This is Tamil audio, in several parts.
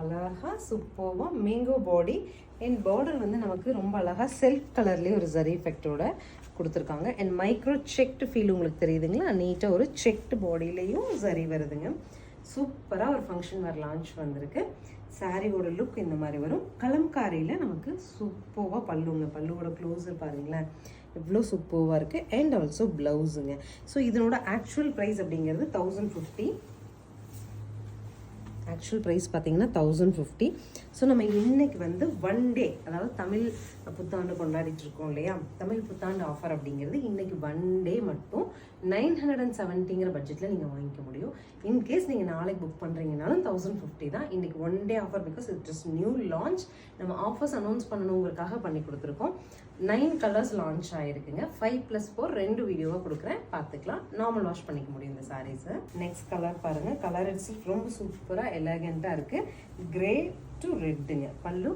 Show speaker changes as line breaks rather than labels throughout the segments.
அழகாக சூப்பராக மேங்கோ பாடி அண்ட் பார்டர் வந்து நமக்கு ரொம்ப அழகாக செல்ஃப் கலர்லேயே ஒரு ஜரி எஃபெக்டோட கொடுத்துருக்காங்க. அண்ட் மைக்ரோ செக்டு ஃபீல் உங்களுக்கு தெரியுதுங்களா, நீட்டாக ஒரு செக்டு பாடியிலையும் ஜரி வருதுங்க. சூப்பராக ஒரு ஃபங்க்ஷன் வேறு லான்ச் வந்திருக்கு. சாரியோட லுக் இந்த மாதிரி வரும். கலம்காரியில் நமக்கு சூப்பராக பல்லுங்க, பல்லுவோட க்ளோஸர் பாருங்களேன் எவ்வளோ சூப்பராக இருக்குது. அண்ட் ஆல்சோ ப்ளவுஸுங்க. ஸோ இதனோட ஆக்சுவல் ப்ரைஸ் அப்படிங்கிறது 1050. ஆக்சுவல் ப்ரைஸ் பார்த்தீங்கன்னா 1050. ஸோ நம்ம இன்னைக்கு வந்து ஒன் டே, அதாவது தமிழ் புத்தாண்டு கொண்டாடிட்டு இருக்கோம் இல்லையா, தமிழ் புத்தாண்டு ஆஃபர் அப்படிங்கிறது இன்னைக்கு ஒன் டே மட்டும் 970ங்கிற பட்ஜெட்டில் நீங்கள் வாங்கிக்க முடியும். இன்கேஸ் நீங்கள் நாளைக்கு புக் பண்ணுறீங்கனாலும் 1050 தான். இன்றைக்கி one day offer, because it is new launch. நம்ம ஆஃபர்ஸ் அனௌன்ஸ் பண்ணணுங்கிறதுக்காக பண்ணி கொடுத்துருக்கோம். 9 கலர்ஸ் லான்ச் ஆகிருக்குங்க. 5+4 2 வீடியோவாக கொடுக்குறேன், பார்த்துக்கலாம். நார்மல் வாஷ் பண்ணிக்க முடியும் இந்த சாரீஸை. நெக்ஸ்ட் கலர் பாருங்கள். கலர் இட்ஸ் ரொம்ப சூப்பராக எலகெண்ட்டாக இருக்குது. கிரே டு ரெட்டுங்க பல்லு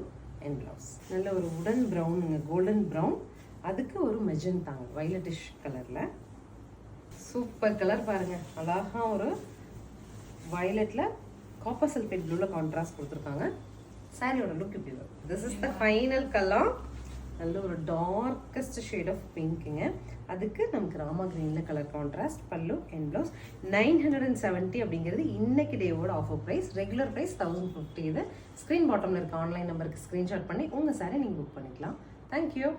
அண்ட் ப்ளவுஸ். நல்ல ஒரு உடன் ப்ரௌனுங்க, கோல்டன் ப்ரௌன், அதுக்கு ஒரு மெஜந்தாங்க வைலட்டிஷ் கலரில். சூப்பர் கலர் பாருங்கள், அழகாக ஒரு வயலட்டில் காப்பர் சல்ஃபேட் ப்ளூவில் கான்ட்ராஸ்ட் கொடுத்துருக்காங்க. சாரியோட லுக் இப்படி வரும். This is the final colour. நல்ல ஒரு டார்க்கஸ்ட் ஷேட் ஆஃப் பிங்க்குங்க. அதுக்கு நமக்கு ராமா கிரீனில் colour contrast, pallu and blouse. 970 அப்படிங்கிறது இன்னைக்கு டேவோட ஆஃபர் ப்ரைஸ். Regular price 1050. இது ஸ்க்ரீன் பாட்டமில் இருக்க ஆன்லைன் நம்பருக்கு ஸ்க்ரீன்ஷாட் பண்ணி உங்கள் சாரி நீங்கள் புக் பண்ணிக்கலாம். தேங்க்யூ.